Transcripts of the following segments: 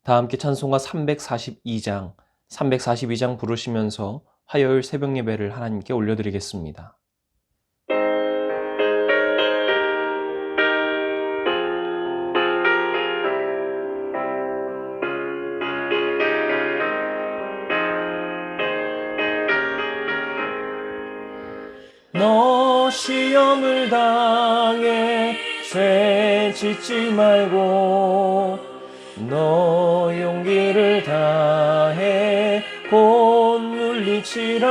다 함께 찬송가 342장 부르시면서 화요일 새벽 예배를 하나님께 올려드리겠습니다. 너 시험을 당해 죄 짓지 말고 너 용기를 다해 곧 물리치라.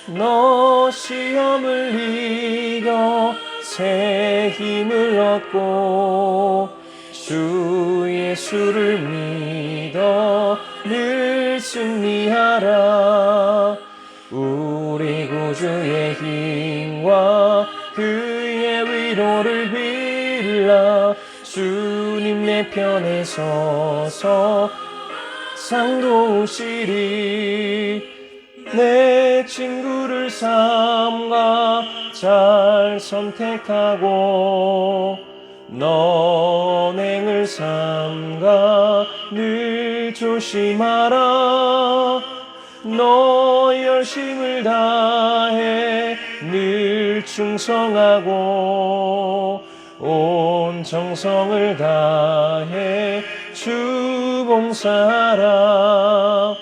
너 시험을 이겨 새 힘을 얻고 주 예수를 믿어 늘 승리하라. 우리 구주의 힘과 그의 위로를 빌라. 주님 내 편에 서서 상 도우시리. 내 친구를 삼가 잘 선택하고 너행을 삼가 늘 조심하라. 너 열심을 다해 늘 충성하고 온 정성을 다해 주 봉사하라.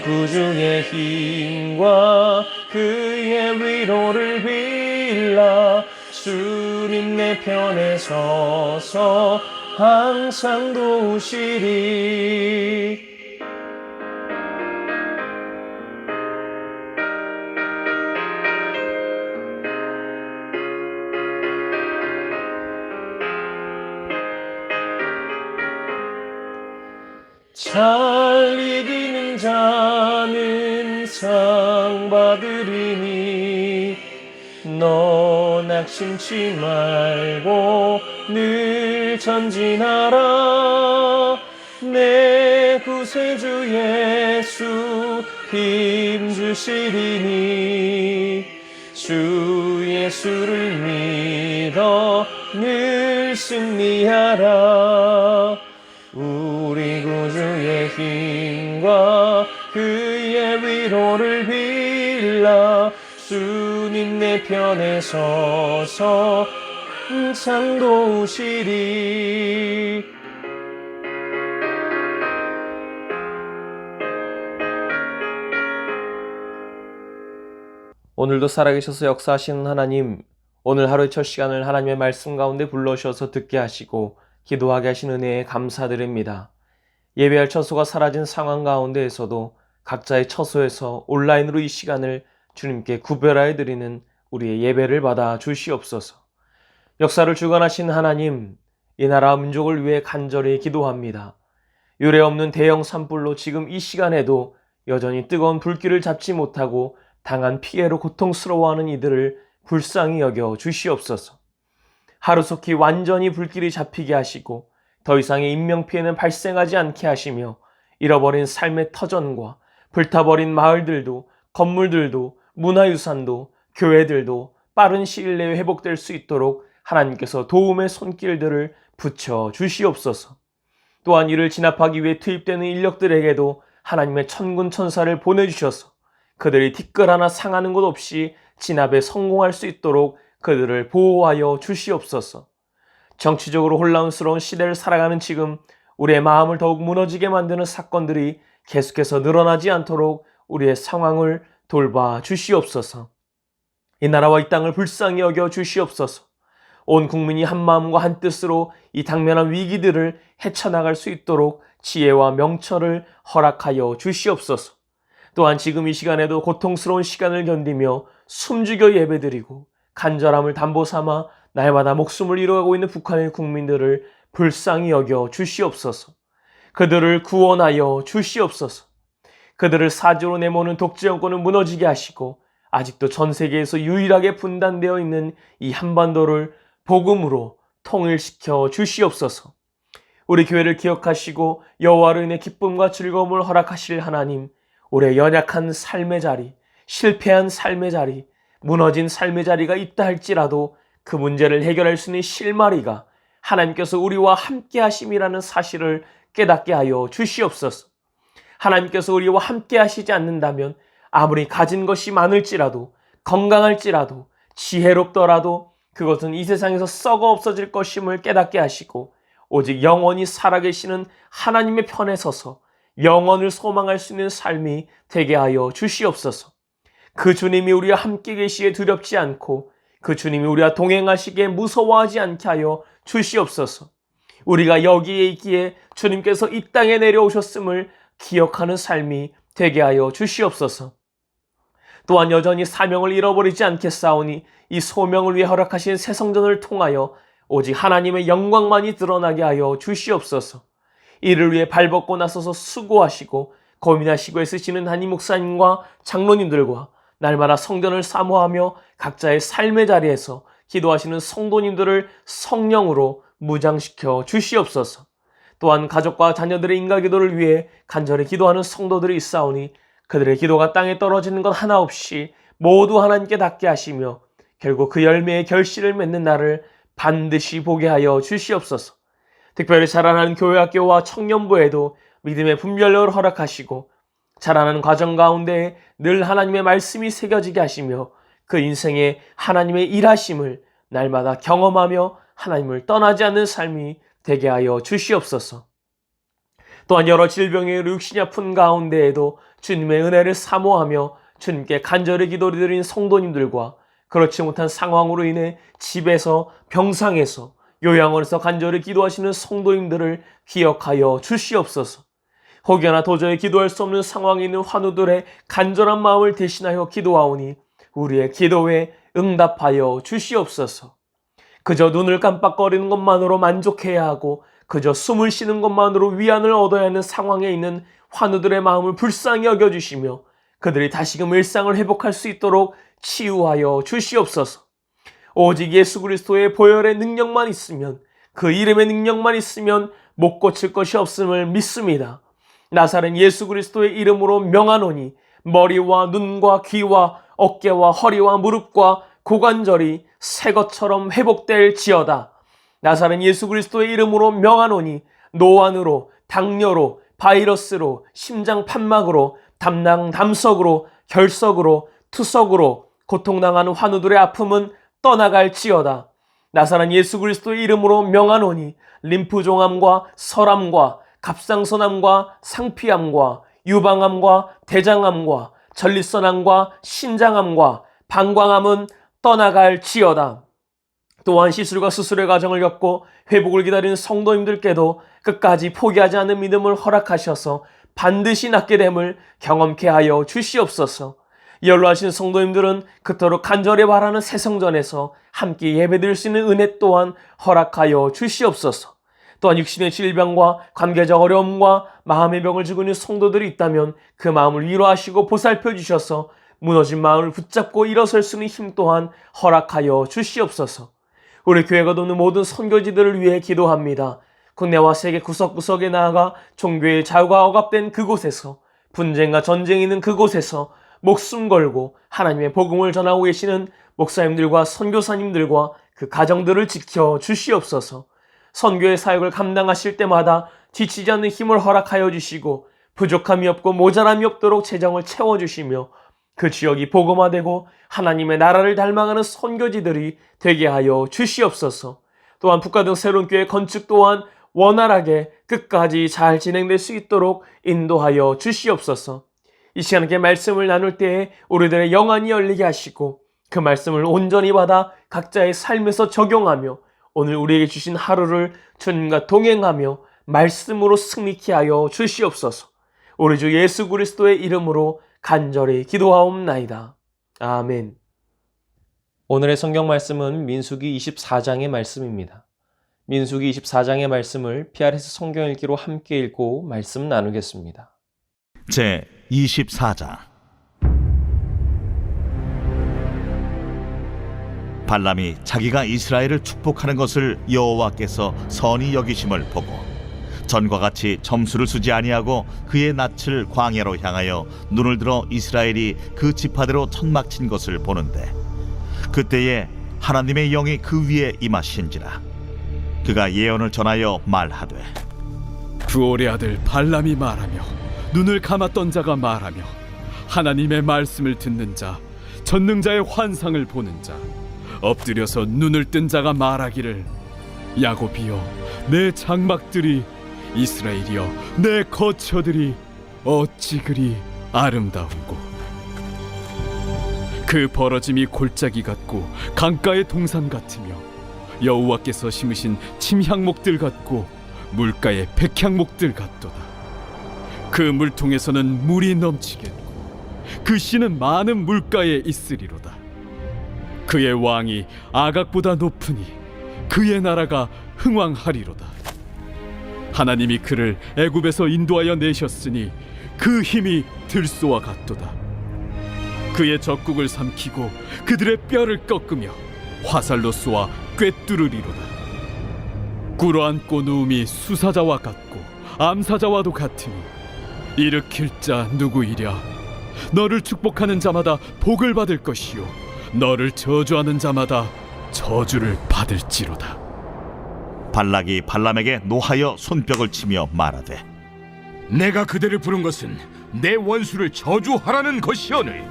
구주의 힘과 그의 위로를 빌라. 주님 내 편에 서서 항상 도우시리. 잘 이기는 자는 상 받으리니 너 낙심치 말고 늘 전진하라. 내 구세주 예수 힘 주시리니 주 예수를 믿어 늘 승리하라. 우리 구주의 힘과 그의 위로를 빌라. 주님 내 편에 서서 항상 도우시리. 오늘도 살아계셔서 역사하시는 하나님, 오늘 하루의 첫 시간을 하나님의 말씀 가운데 불러주셔서 듣게 하시고 기도하게 하신 은혜에 감사드립니다. 예배할 처소가 사라진 상황 가운데에서도 각자의 처소에서 온라인으로 이 시간을 주님께 구별하여 드리는 우리의 예배를 받아 주시옵소서. 역사를 주관하신 하나님, 이 나라 민족을 위해 간절히 기도합니다. 유례없는 대형 산불로 지금 이 시간에도 여전히 뜨거운 불길을 잡지 못하고 당한 피해로 고통스러워하는 이들을 불쌍히 여겨 주시옵소서. 하루속히 완전히 불길이 잡히게 하시고 더 이상의 인명피해는 발생하지 않게 하시며 잃어버린 삶의 터전과 불타버린 마을들도 건물들도 문화유산도 교회들도 빠른 시일 내에 회복될 수 있도록 하나님께서 도움의 손길들을 붙여 주시옵소서. 또한 이를 진압하기 위해 투입되는 인력들에게도 하나님의 천군 천사를 보내주셔서 그들이 티끌 하나 상하는 것 없이 진압에 성공할 수 있도록 그들을 보호하여 주시옵소서. 정치적으로 혼란스러운 시대를 살아가는 지금 우리의 마음을 더욱 무너지게 만드는 사건들이 계속해서 늘어나지 않도록 우리의 상황을 돌봐 주시옵소서. 이 나라와 이 땅을 불쌍히 여겨 주시옵소서. 온 국민이 한 마음과 한 뜻으로 이 당면한 위기들을 헤쳐나갈 수 있도록 지혜와 명철을 허락하여 주시옵소서. 또한 지금 이 시간에도 고통스러운 시간을 견디며 숨죽여 예배드리고 간절함을 담보 삼아 날마다 목숨을 잃어가고 있는 북한의 국민들을 불쌍히 여겨 주시옵소서. 그들을 구원하여 주시옵소서. 그들을 사지로 내모는 독재 정권을 무너지게 하시고 아직도 전 세계에서 유일하게 분단되어 있는 이 한반도를 복음으로 통일시켜 주시옵소서. 우리 교회를 기억하시고 여호와로 인해 기쁨과 즐거움을 허락하실 하나님, 우리의 연약한 삶의 자리, 실패한 삶의 자리, 무너진 삶의 자리가 있다 할지라도 그 문제를 해결할 수 있는 실마리가 하나님께서 우리와 함께 하심이라는 사실을 깨닫게 하여 주시옵소서. 하나님께서 우리와 함께 하시지 않는다면 아무리 가진 것이 많을지라도, 건강할지라도, 지혜롭더라도 그것은 이 세상에서 썩어 없어질 것임을 깨닫게 하시고, 오직 영원히 살아계시는 하나님의 편에 서서 영원을 소망할 수 있는 삶이 되게 하여 주시옵소서. 그 주님이 우리와 함께 계시기에 두렵지 않고, 그 주님이 우리와 동행하시기에 무서워하지 않게 하여 주시옵소서. 우리가 여기에 있기에 주님께서 이 땅에 내려오셨음을 기억하는 삶이 되게 하여 주시옵소서. 또한 여전히 사명을 잃어버리지 않겠사오니 이 소명을 위해 허락하신 새 성전을 통하여 오직 하나님의 영광만이 드러나게 하여 주시옵소서. 이를 위해 발벗고 나서서 수고하시고 고민하시고 애쓰시는 담임 목사님과 장로님들과 날마다 성전을 사모하며 각자의 삶의 자리에서 기도하시는 성도님들을 성령으로 무장시켜 주시옵소서. 또한 가족과 자녀들의 인가기도를 위해 간절히 기도하는 성도들이 있사오니 그들의 기도가 땅에 떨어지는 것 하나 없이 모두 하나님께 닿게 하시며 결국 그 열매의 결실을 맺는 날을 반드시 보게 하여 주시옵소서. 특별히 자라나는 교회학교와 청년부에도 믿음의 분별력을 허락하시고 자라나는 과정 가운데 늘 하나님의 말씀이 새겨지게 하시며 그 인생에 하나님의 일하심을 날마다 경험하며 하나님을 떠나지 않는 삶이 되게 하여 주시옵소서. 또한 여러 질병의 육신이 아픈 가운데에도 주님의 은혜를 사모하며 주님께 간절히 기도드린 성도님들과 그렇지 못한 상황으로 인해 집에서, 병상에서, 요양원에서 간절히 기도하시는 성도님들을 기억하여 주시옵소서. 혹여나 도저히 기도할 수 없는 상황에 있는 환우들의 간절한 마음을 대신하여 기도하오니 우리의 기도에 응답하여 주시옵소서. 그저 눈을 깜빡거리는 것만으로 만족해야 하고 그저 숨을 쉬는 것만으로 위안을 얻어야 하는 상황에 있는 환우들의 마음을 불쌍히 여겨주시며 그들이 다시금 일상을 회복할 수 있도록 치유하여 주시옵소서. 오직 예수 그리스도의 보혈의 능력만 있으면, 그 이름의 능력만 있으면 못 고칠 것이 없음을 믿습니다. 나사렛 예수 그리스도의 이름으로 명하노니 머리와 눈과 귀와 어깨와 허리와 무릎과 고관절이 새 것처럼 회복될지어다. 나사렛 예수 그리스도의 이름으로 명하노니 노안으로, 당뇨로, 바이러스로, 심장 판막으로, 담낭 담석으로, 결석으로, 투석으로 고통당하는 환우들의 아픔은 떠나갈지어다. 나사렛 예수 그리스도의 이름으로 명하노니 림프종암과 설암과 갑상선암과 상피암과 유방암과 대장암과 전립선암과 신장암과 방광암은 떠나갈지어다. 또한 시술과 수술의 과정을 겪고 회복을 기다리는 성도님들께도 끝까지 포기하지 않는 믿음을 허락하셔서 반드시 낫게 됨을 경험케 하여 주시옵소서. 연로하신 성도님들은 그토록 간절히 바라는 새 성전에서 함께 예배드릴 수 있는 은혜 또한 허락하여 주시옵소서. 또한 육신의 질병과 관계적 어려움과 마음의 병을 지고 있는 성도들이 있다면 그 마음을 위로하시고 보살펴 주셔서 무너진 마음을 붙잡고 일어설 수 있는 힘 또한 허락하여 주시옵소서. 우리 교회가 돕는 모든 선교지들을 위해 기도합니다. 국내와 세계 구석구석에 나아가 종교의 자유가 억압된 그곳에서, 분쟁과 전쟁이 있는 그곳에서 목숨 걸고 하나님의 복음을 전하고 계시는 목사님들과 선교사님들과 그 가정들을 지켜 주시옵소서. 선교의 사역을 감당하실 때마다 지치지 않는 힘을 허락하여 주시고 부족함이 없고 모자람이 없도록 재정을 채워주시며 그 지역이 복음화되고 하나님의 나라를 닮아가는 선교지들이 되게 하여 주시옵소서. 또한 북가 등 새로운 교회 건축 또한 원활하게 끝까지 잘 진행될 수 있도록 인도하여 주시옵소서. 이 시간 함께 말씀을 나눌 때에 우리들의 영안이 열리게 하시고 그 말씀을 온전히 받아 각자의 삶에서 적용하며 오늘 우리에게 주신 하루를 주님과 동행하며 말씀으로 승리케 하여 주시옵소서. 우리 주 예수 그리스도의 이름으로 간절히 기도하옵나이다. 아멘. 오늘의 성경 말씀은 민수기 24장의 말씀입니다. 민수기 24장의 말씀을 PRS 성경 읽기로 함께 읽고 말씀 나누겠습니다. 제 24장. 발람이 자기가 이스라엘을 축복하는 것을 여호와께서 선히 여기심을 보고 전과 같이 점수를 쓰지 아니하고 그의 낯을 광야로 향하여 눈을 들어 이스라엘이 그 지파대로 천막친 것을 보는데 그때에 하나님의 영이 그 위에 임하신지라. 그가 예언을 전하여 말하되 부올의 아들 발람이 말하며 눈을 감았던 자가 말하며 하나님의 말씀을 듣는 자 전능자의 환상을 보는 자 엎드려서 눈을 뜬 자가 말하기를 야곱이여 내 장막들이 이스라엘이여 내 거처들이 어찌 그리 아름다운고 그 벌어짐이 골짜기 같고 강가의 동산 같으며 여호와께서 심으신 침향목들 같고 물가의 백향목들 같도다. 그 물통에서는 물이 넘치겠고 그 씨는 많은 물가에 있으리로다. 그의 왕이 아각보다 높으니 그의 나라가 흥왕하리로다. 하나님이 그를 애굽에서 인도하여 내셨으니 그 힘이 들소와 같도다. 그의 적국을 삼키고 그들의 뼈를 꺾으며 화살로 쏘아 꿰뚫으리로다. 꿇어앉고 누움이 수사자와 같고 암사자와도 같으니 일으킬 자 누구이랴. 너를 축복하는 자마다 복을 받을 것이요 너를 저주하는 자마다 저주를 받을지로다. 발락이 발람에게 노하여 손뼉을 치며 말하되 내가 그대를 부른 것은 내 원수를 저주하라는 것이오늘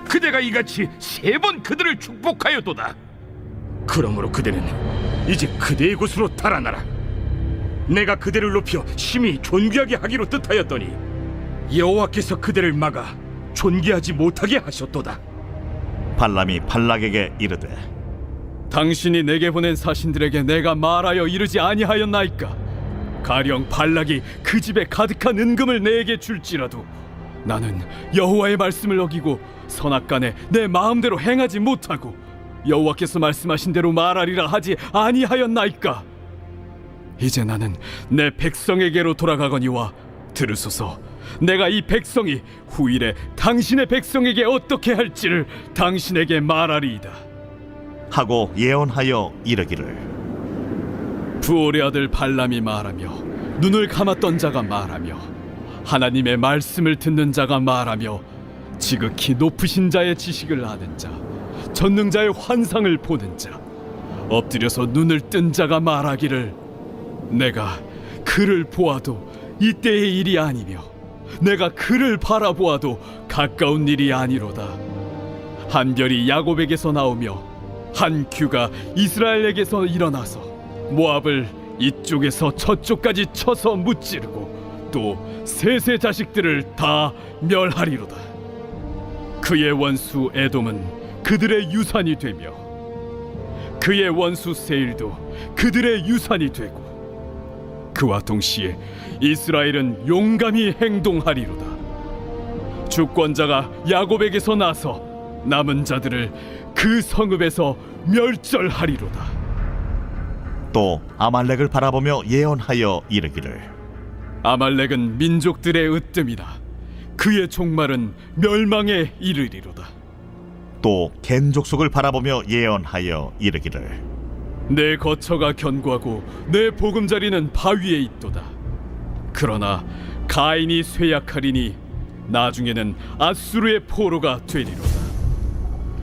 그대가 이같이 3번 그들을 축복하였도다. 그러므로 그대는 이제 그대의 곳으로 달아나라. 내가 그대를 높여 심히 존귀하게 하기로 뜻하였더니 여호와께서 그대를 막아 존귀하지 못하게 하셨도다. 발람이 발락에게 이르되 당신이 내게 보낸 사신들에게 내가 말하여 이르지 아니하였나이까. 가령 발락이 그 집에 가득한 은금을 내게 줄지라도 나는 여호와의 말씀을 어기고 선악간에 내 마음대로 행하지 못하고 여호와께서 말씀하신 대로 말하리라 하지 아니하였나이까. 이제 나는 내 백성에게로 돌아가거니와 들으소서. 내가 이 백성이 후일에 당신의 백성에게 어떻게 할지를 당신에게 말하리이다. 하고 예언하여 이르기를 부올의 아들 발람이 말하며 눈을 감았던 자가 말하며 하나님의 말씀을 듣는 자가 말하며 지극히 높으신 자의 지식을 아는 자 전능자의 환상을 보는 자 엎드려서 눈을 뜬 자가 말하기를 내가 그를 보아도 이때의 일이 아니며 내가 그를 바라보아도 가까운 일이 아니로다. 한 별이 야곱에게서 나오며 한 규가 이스라엘에게서 일어나서 모압을 이쪽에서 저쪽까지 쳐서 무찌르고 또 셋의 자식들을 다 멸하리로다. 그의 원수 에돔은 그들의 유산이 되며 그의 원수 세일도 그들의 유산이 되고 그와 동시에 이스라엘은 용감히 행동하리로다. 주권자가 야곱에게서 나서 남은 자들을 그 성읍에서 멸절하리로다. 또 아말렉을 바라보며 예언하여 이르기를 아말렉은 민족들의 으뜸이나 그의 종말은 멸망에 이르리로다. 또 겐 족속을 바라보며 예언하여 이르기를 내 거처가 견고하고 내 보금자리는 바위에 있도다. 그러나 가인이 쇠약하리니 나중에는 아수르의 포로가 되리로다.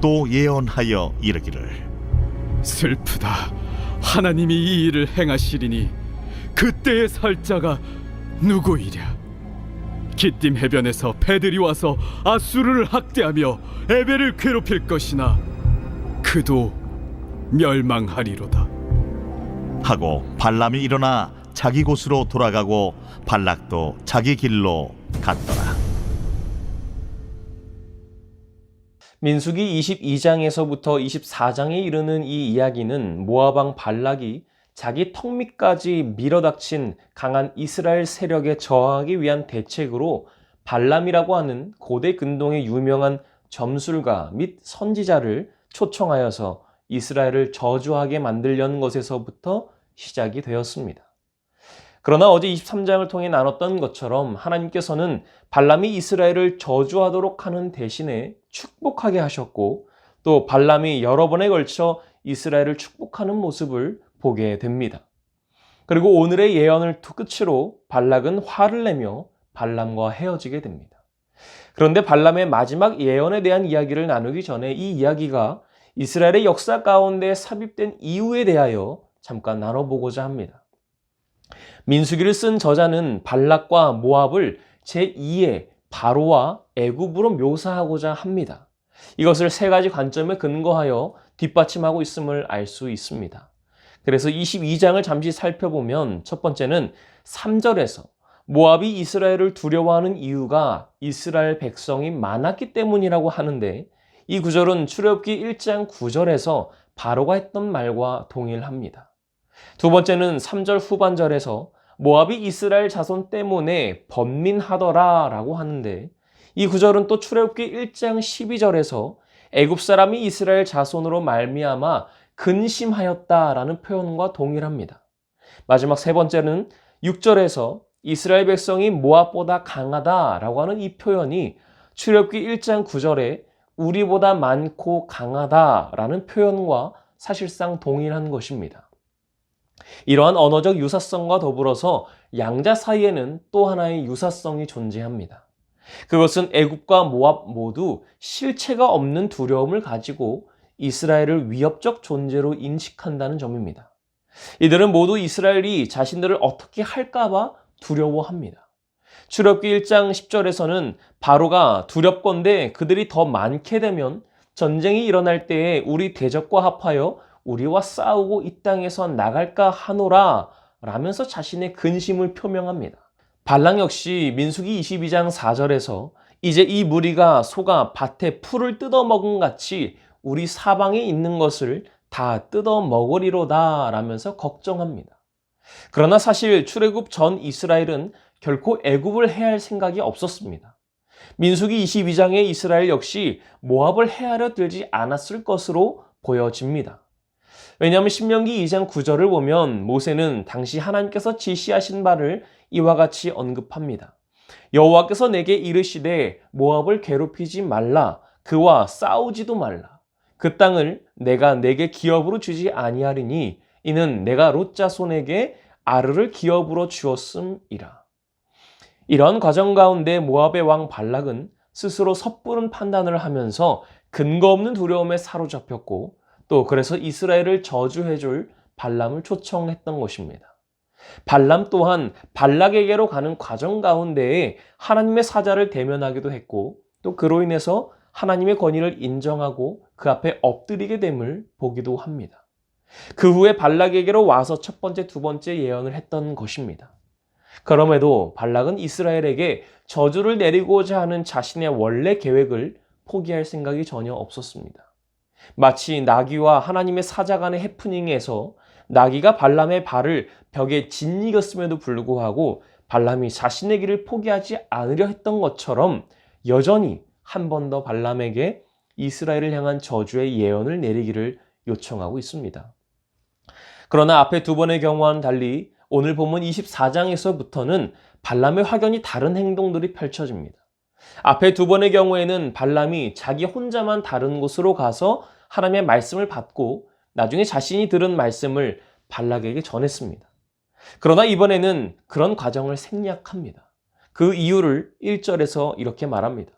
또 예언하여 이르기를 슬프다. 하나님이 이 일을 행하시리니 그때의 살자가 누구이랴. 기띔 해변에서 배들이 와서 아수르를 학대하며 에벨을 괴롭힐 것이나 그도 멸망하리로다. 하고 발람이 일어나 자기 곳으로 돌아가고 발락도 자기 길로 갔더라. 민수기 22장에서부터 24장에 이르는 이 이야기는 모압 왕 발락이 자기 턱 밑까지 밀어닥친 강한 이스라엘 세력에 저항하기 위한 대책으로 발람이라고 하는 고대 근동의 유명한 점술가 및 선지자를 초청하여서 이스라엘을 저주하게 만들려는 것에서부터 시작이 되었습니다. 그러나 어제 23장을 통해 나눴던 것처럼 하나님께서는 발람이 이스라엘을 저주하도록 하는 대신에 축복하게 하셨고 또 발람이 여러 번에 걸쳐 이스라엘을 축복하는 모습을 보게 됩니다. 그리고 오늘의 예언을 끝으로 발락은 화를 내며 발람과 헤어지게 됩니다. 그런데 발람의 마지막 예언에 대한 이야기를 나누기 전에 이 이야기가 이스라엘의 역사 가운데 삽입된 이유에 대하여 잠깐 나눠보고자 합니다. 민수기를 쓴 저자는 발락과 모압을 제2의 바로와 애굽으로 묘사하고자 합니다. 이것을 세 가지 관점에 근거하여 뒷받침하고 있음을 알 수 있습니다. 그래서 22장을 잠시 살펴보면 첫 번째는 3절에서 모압이 이스라엘을 두려워하는 이유가 이스라엘 백성이 많았기 때문이라고 하는데, 이 구절은 출애굽기 1장 9절에서 바로가 했던 말과 동일합니다. 두 번째는 3절 후반절에서 모압이 이스라엘 자손 때문에 번민하더라 라고 하는데, 이 구절은 또 출애굽기 1장 12절에서 애굽 사람이 이스라엘 자손으로 말미암아 근심하였다라는 표현과 동일합니다. 마지막 세 번째는 6절에서 이스라엘 백성이 모압보다 강하다라고 하는 이 표현이 출애굽기 1장 9절에 우리보다 많고 강하다라는 표현과 사실상 동일한 것입니다. 이러한 언어적 유사성과 더불어서 양자 사이에는 또 하나의 유사성이 존재합니다. 그것은 애굽과 모압 모두 실체가 없는 두려움을 가지고 이스라엘을 위협적 존재로 인식한다는 점입니다. 이들은 모두 이스라엘이 자신들을 어떻게 할까봐 두려워합니다. 출애굽기 1장 10절에서는 바로가 두렵건대 그들이 더 많게 되면 전쟁이 일어날 때에 우리 대적과 합하여 우리와 싸우고 이 땅에서 나갈까 하노라 라면서 자신의 근심을 표명합니다. 발락 역시 민수기 22장 4절에서 이제 이 무리가 소가 밭에 풀을 뜯어먹은 같이 우리 사방에 있는 것을 다 뜯어먹으리로다 라면서 걱정합니다. 그러나 사실 출애굽 전 이스라엘은 결코 애굽을 해할 생각이 없었습니다. 민수기 22장의 이스라엘 역시 모압을 해하려 들지 않았을 것으로 보여집니다. 왜냐하면 신명기 2장 9절을 보면 모세는 당시 하나님께서 지시하신 바를 이와 같이 언급합니다. 여호와께서 내게 이르시되 모압을 괴롭히지 말라, 그와 싸우지도 말라. 그 땅을 내가 내게 기업으로 주지 아니하리니 이는 내가 롯 자손에게 아르를 기업으로 주었음이라. 이런 과정 가운데 모압의 왕 발락은 스스로 섣부른 판단을 하면서 근거 없는 두려움에 사로잡혔고, 또 그래서 이스라엘을 저주해줄 발람을 초청했던 것입니다. 발람 또한 발락에게로 가는 과정 가운데에 하나님의 사자를 대면하기도 했고, 또 그로 인해서 하나님의 권위를 인정하고 그 앞에 엎드리게 됨을 보기도 합니다. 그 후에 발락에게로 와서 첫 번째, 두 번째 예언을 했던 것입니다. 그럼에도 발락은 이스라엘에게 저주를 내리고자 하는 자신의 원래 계획을 포기할 생각이 전혀 없었습니다. 마치 나귀와 하나님의 사자 간의 해프닝에서 나귀가 발람의 발을 벽에 짓이겼음에도 불구하고 발람이 자신의 길을 포기하지 않으려 했던 것처럼 여전히 한 번 더 발람에게 이스라엘을 향한 저주의 예언을 내리기를 요청하고 있습니다. 그러나 앞에 두 번의 경우와는 달리 오늘 본문 24장에서부터는 발람의 확연히 다른 행동들이 펼쳐집니다. 앞에 두 번의 경우에는 발람이 자기 혼자만 다른 곳으로 가서 하나님의 말씀을 받고 나중에 자신이 들은 말씀을 발락에게 전했습니다. 그러나 이번에는 그런 과정을 생략합니다. 그 이유를 1절에서 이렇게 말합니다.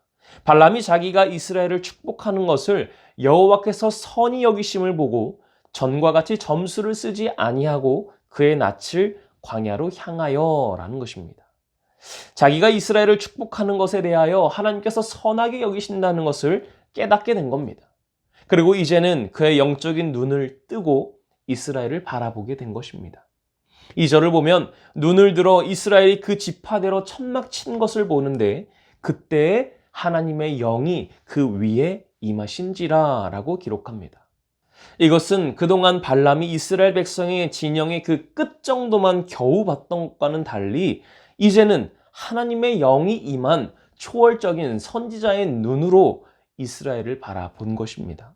발람이 자기가 이스라엘을 축복하는 것을 여호와께서 선히 여기심을 보고 전과 같이 점수를 쓰지 아니하고 그의 낯을 광야로 향하여 라는 것입니다. 자기가 이스라엘을 축복하는 것에 대하여 하나님께서 선하게 여기신다는 것을 깨닫게 된 겁니다. 그리고 이제는 그의 영적인 눈을 뜨고 이스라엘을 바라보게 된 것입니다. 이 절을 보면 눈을 들어 이스라엘이 그 지파대로 천막 친 것을 보는데 그때에 하나님의 영이 그 위에 임하신지라 라고 기록합니다. 이것은 그동안 발람이 이스라엘 백성의 진영의 그 끝 정도만 겨우 봤던 것과는 달리 이제는 하나님의 영이 임한 초월적인 선지자의 눈으로 이스라엘을 바라본 것입니다.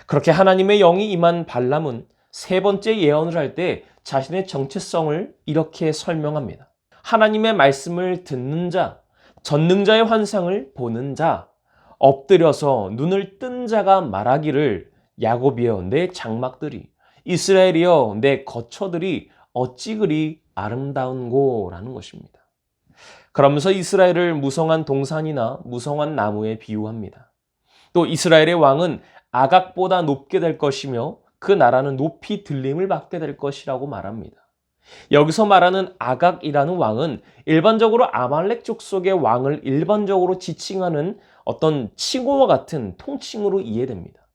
그렇게 하나님의 영이 임한 발람은 세 번째 예언을 할 때 자신의 정체성을 이렇게 설명합니다. 하나님의 말씀을 듣는 자, 전능자의 환상을 보는 자, 엎드려서 눈을 뜬 자가 말하기를 야곱이여 내 장막들이, 이스라엘이여 내 거처들이 어찌 그리 아름다운고라는 것입니다. 그러면서 이스라엘을 무성한 동산이나 무성한 나무에 비유합니다. 또 이스라엘의 왕은 아각보다 높게 될 것이며 그 나라는 높이 들림을 받게 될 것이라고 말합니다. 여기서 말하는 아각이라는 왕은 일반적으로 아말렉 족속의 왕을 일반적으로 지칭하는 어떤 칭호와 같은 통칭으로 이해됩니다.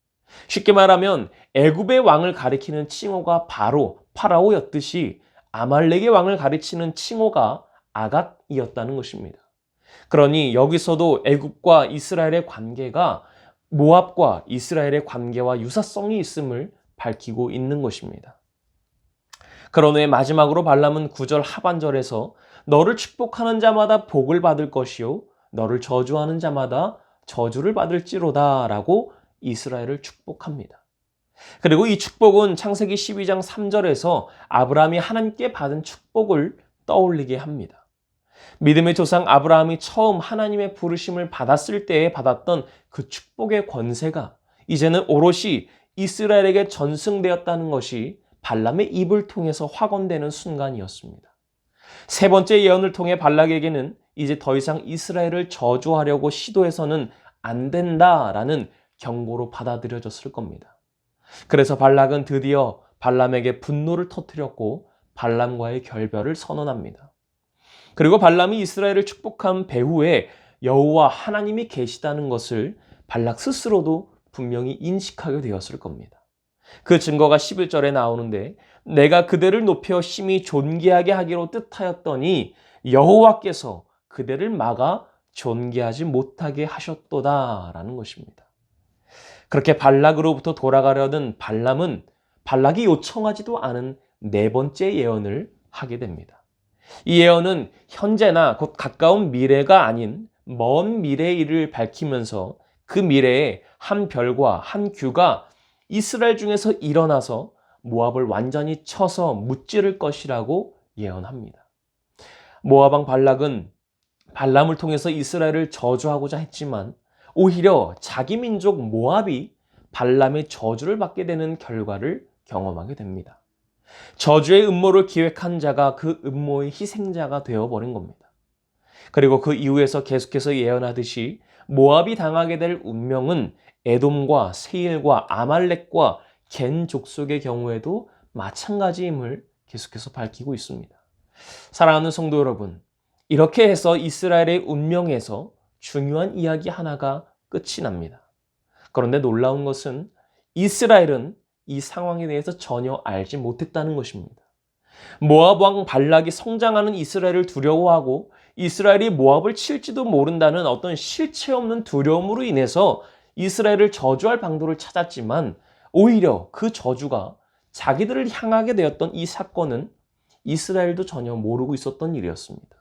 쉽게 말하면 애굽의 왕을 가리키는 칭호가 바로 파라오였듯이 아말렉의 왕을 가리키는 칭호가 아각이었다는 것입니다. 그러니 여기서도 애굽과 이스라엘의 관계가 모압과 이스라엘의 관계와 유사성이 있음을 밝히고 있는 것입니다. 그런 후에 마지막으로 발람은 9절 하반절에서 너를 축복하는 자마다 복을 받을 것이요 너를 저주하는 자마다 저주를 받을지로다 라고 이스라엘을 축복합니다. 그리고 이 축복은 창세기 12장 3절에서 아브라함이 하나님께 받은 축복을 떠올리게 합니다. 믿음의 조상 아브라함이 처음 하나님의 부르심을 받았을 때에 받았던 그 축복의 권세가 이제는 오롯이 이스라엘에게 전승되었다는 것이 발람의 입을 통해서 확언되는 순간이었습니다. 세 번째 예언을 통해 발락에게는 이제 더 이상 이스라엘을 저주하려고 시도해서는 안 된다라는 경고로 받아들여졌을 겁니다. 그래서 발락은 드디어 발람에게 분노를 터뜨렸고 발람과의 결별을 선언합니다. 그리고 발람이 이스라엘을 축복한 배후에 여호와 하나님이 계시다는 것을 발락 스스로도 분명히 인식하게 되었을 겁니다. 그 증거가 11절에 나오는데 내가 그대를 높여 심히 존귀하게 하기로 뜻하였더니 여호와께서 그대를 막아 존귀하지 못하게 하셨도다라는 것입니다. 그렇게 발락으로부터 돌아가려는 발람은 발락이 요청하지도 않은 네 번째 예언을 하게 됩니다. 이 예언은 현재나 곧 가까운 미래가 아닌 먼 미래의 일을 밝히면서 그 미래에 한 별과 한 규가 이스라엘 중에서 일어나서 모압을 완전히 쳐서 무찌를 것이라고 예언합니다. 모압 왕 발락은 발람을 통해서 이스라엘을 저주하고자 했지만 오히려 자기 민족 모압이 발람의 저주를 받게 되는 결과를 경험하게 됩니다. 저주의 음모를 기획한 자가 그 음모의 희생자가 되어버린 겁니다. 그리고 그 이후에서 계속해서 예언하듯이 모압이 당하게 될 운명은 에돔과 세일과 아말렉과 겐 족속의 경우에도 마찬가지임을 계속해서 밝히고 있습니다. 사랑하는 성도 여러분, 이렇게 해서 이스라엘의 운명에서 중요한 이야기 하나가 끝이 납니다. 그런데 놀라운 것은 이스라엘은 이 상황에 대해서 전혀 알지 못했다는 것입니다. 모압 왕 발락이 성장하는 이스라엘을 두려워하고 이스라엘이 모압을 칠지도 모른다는 어떤 실체 없는 두려움으로 인해서 이스라엘을 저주할 방도를 찾았지만 오히려 그 저주가 자기들을 향하게 되었던 이 사건은 이스라엘도 전혀 모르고 있었던 일이었습니다.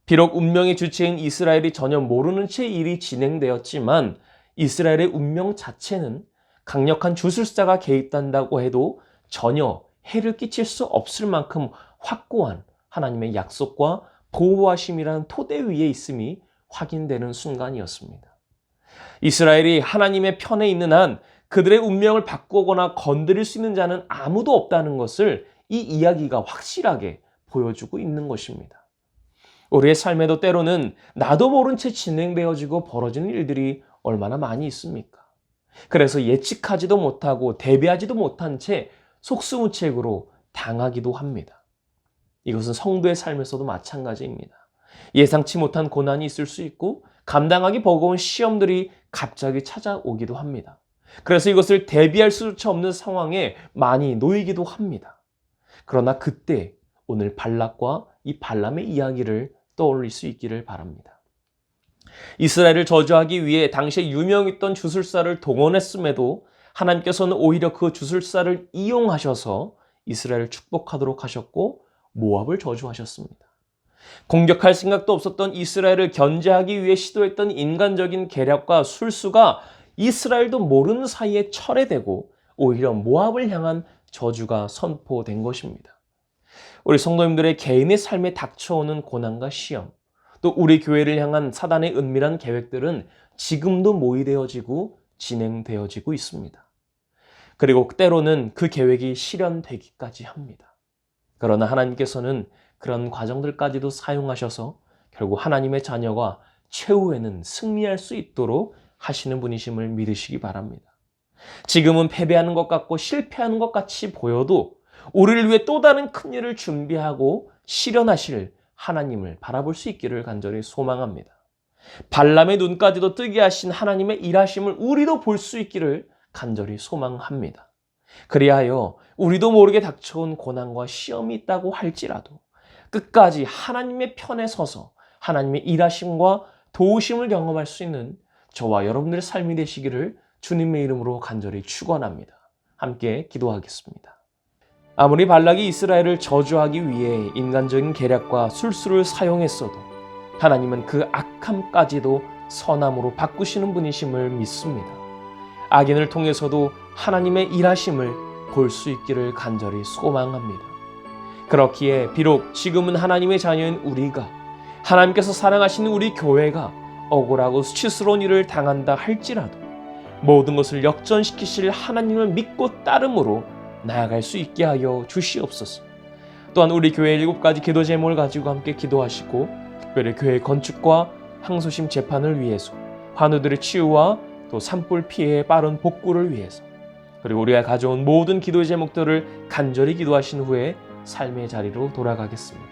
비록 운명의 주체인 이스라엘이 전혀 모르는 채 일이 진행되었지만 이스라엘의 운명 자체는 강력한 주술사가 개입한다고 해도 전혀 해를 끼칠 수 없을 만큼 확고한 하나님의 약속과 보호하심이라는 토대 위에 있음이 확인되는 순간이었습니다. 이스라엘이 하나님의 편에 있는 한 그들의 운명을 바꾸거나 건드릴 수 있는 자는 아무도 없다는 것을 이 이야기가 확실하게 보여주고 있는 것입니다. 우리의 삶에도 때로는 나도 모른 채 진행되어지고 벌어지는 일들이 얼마나 많이 있습니까? 그래서 예측하지도 못하고 대비하지도 못한 채 속수무책으로 당하기도 합니다. 이것은 성도의 삶에서도 마찬가지입니다. 예상치 못한 고난이 있을 수 있고 감당하기 버거운 시험들이 갑자기 찾아오기도 합니다. 그래서 이것을 대비할 수조차 없는 상황에 많이 놓이기도 합니다. 그러나 그때 오늘 발락과 이 발람의 이야기를 떠올릴 수 있기를 바랍니다. 이스라엘을 저주하기 위해 당시에 유명했던 주술사를 동원했음에도 하나님께서는 오히려 그 주술사를 이용하셔서 이스라엘을 축복하도록 하셨고 모압을 저주하셨습니다. 공격할 생각도 없었던 이스라엘을 견제하기 위해 시도했던 인간적인 계략과 술수가 이스라엘도 모르는 사이에 철회되고 오히려 모압을 향한 저주가 선포된 것입니다. 우리 성도님들의 개인의 삶에 닥쳐오는 고난과 시험, 또 우리 교회를 향한 사단의 은밀한 계획들은 지금도 모의되어지고 진행되어지고 있습니다. 그리고 때로는 그 계획이 실현되기까지 합니다. 그러나 하나님께서는 그런 과정들까지도 사용하셔서 결국 하나님의 자녀가 최후에는 승리할 수 있도록 하시는 분이심을 믿으시기 바랍니다. 지금은 패배하는 것 같고 실패하는 것 같이 보여도 우리를 위해 또 다른 큰 일을 준비하고 실현하실 하나님을 바라볼 수 있기를 간절히 소망합니다. 발람의 눈까지도 뜨게 하신 하나님의 일하심을 우리도 볼 수 있기를 간절히 소망합니다. 그리하여 우리도 모르게 닥쳐온 고난과 시험이 있다고 할지라도 끝까지 하나님의 편에 서서 하나님의 일하심과 도우심을 경험할 수 있는 저와 여러분들의 삶이 되시기를 주님의 이름으로 간절히 축원합니다. 함께 기도하겠습니다. 아무리 발락이 이스라엘을 저주하기 위해 인간적인 계략과 술수를 사용했어도 하나님은 그 악함까지도 선함으로 바꾸시는 분이심을 믿습니다. 악인을 통해서도 하나님의 일하심을 볼 수 있기를 간절히 소망합니다. 그렇기에 비록 지금은 하나님의 자녀인 우리가 하나님께서 사랑하시는 우리 교회가 억울하고 수치스러운 일을 당한다 할지라도 모든 것을 역전시키실 하나님을 믿고 따름으로 나아갈 수 있게 하여 주시옵소서. 또한 우리 교회 7가지 기도 제목을 가지고 함께 기도하시고 특별히 교회 건축과 항소심 재판을 위해서 환우들의 치유와 또 산불 피해의 빠른 복구를 위해서 그리고 우리가 가져온 모든 기도의 제목들을 간절히 기도하신 후에 삶의 자리로 돌아가겠습니다.